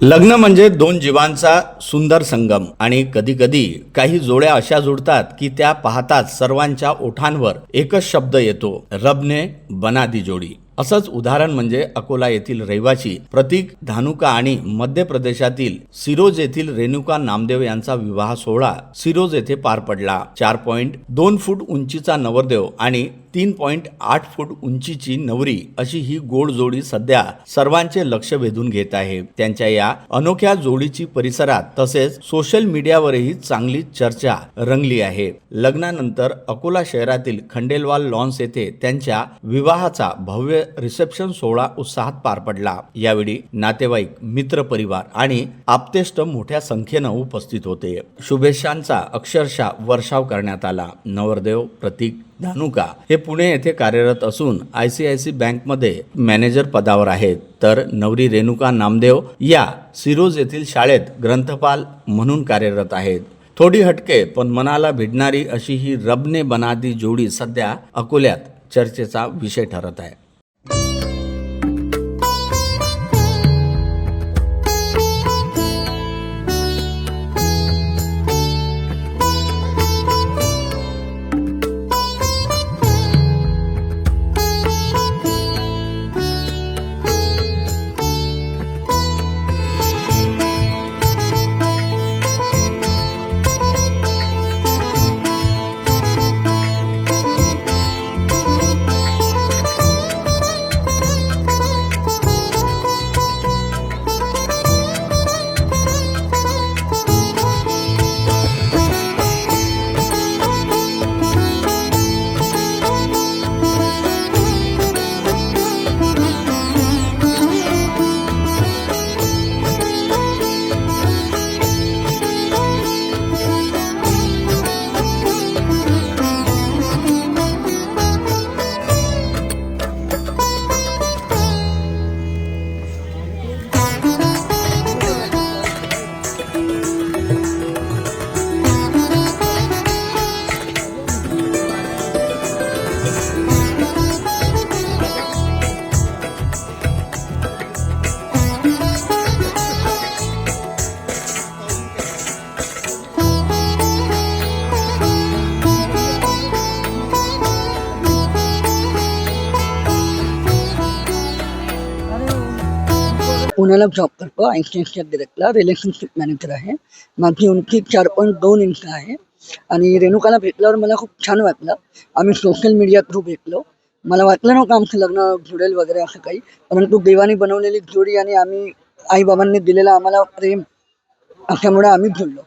लग्न म्हणजे दोन जीवांचा सुंदर संगम आणि कधी कधी काही जोड्या अशा जुडतात की त्या पाहताच सर्वांच्या ओठांवर एकच शब्द येतो, रबने बना दी जोडी. असंच उदाहरण म्हणजे अकोला येथील रहिवासी प्रतीक धानुका आणि मध्य प्रदेशातील सिरोज येथील रेणुका नामदेव यांचा विवाह सोहळा सिरोज येथे पार पडला. 4.2 फूट उंचीचा नवरदेव आणि 3.8 फूट उंचीची नवरी अशी ही गोड जोडी सध्या सर्वांचे लक्ष वेधून घेत आहे. त्यांच्या या अनोख्या जोडीची परिसरात तसेच सोशल मीडियावरही चांगली चर्चा रंगली आहे. लग्नानंतर अकोला शहरातील खंडेलवाल लॉन्स येथे त्यांच्या विवाहाचा भव्य रिसेप्शन सोहळा उत्साहात पार पडला. यावेळी नातेवाईक, मित्र परिवार आणि आप्तेष्ट मोठ्या संख्येनं उपस्थित होते. शुभेच्छांचा अक्षरशः वर्षाव करण्यात आला. नवरदेव प्रतीक धानुका हे पुणे येथे कार्यरत असून ICICI बँकमध्ये मॅनेजर पदावर आहेत, तर नवरी रेणुका नामदेव या सिरोज येथील शाळेत ग्रंथपाल म्हणून कार्यरत आहेत. थोडी हटके पण मनाला भिडणारी अशी ही रबने बना दी जोडी सध्या अकोल्यात चर्चेचा विषय ठरत आहे. पुण्याला जॉब करतो. आईन्स्टाईनच्या डिरेक्टला रिलेशनशिप मॅनेजर आहे. माझी उंची 4.2 इंच आहे आणि रेणुकाला भेटल्यावर मला खूप छान वाटलं. आम्ही सोशल मीडिया थ्रू भेटलो. मला वाटलं नव्हतं आमचं लग्न जुळेल वगैरे असं काही, परंतु देवाने बनवलेली जोडी आणि आम्ही आईबाबांनी दिलेला आम्हाला प्रेम असल्यामुळे आम्ही जुळलो.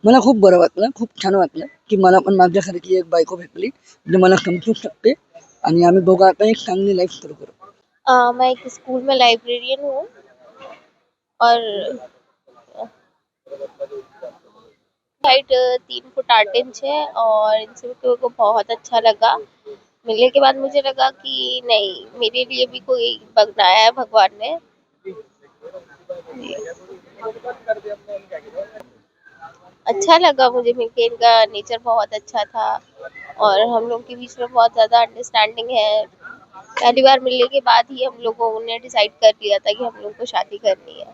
मला खूप बरं वाटलं, खूप छान वाटलं की मला पण माझ्यासारखी एक बायको भेटली जे मला समजू शकते आणि आम्ही दोघं आता एक चांगली लाईफ सुरू करू. मैं एक स्कूल में लाइब्रेरियन हूँ और हाइट 3 फुट 8 इंच है और इनसे मेरे को बहुत अच्छा लगा. मिलने के बाद मुझे लगा कि नहीं, मेरे लिए भी कोई बनाया है भगवान ने. अच्छा लगा मुझे मिलके. इनका नेचर बहुत अच्छा था और हम लोग के बीच में बहुत ज़्यादा अंडरस्टैंडिंग है. पहली बार मिलने के बाद ही हम लोगों ने डिसाइड कर लिया था कि हम लोग को शादी करनी है.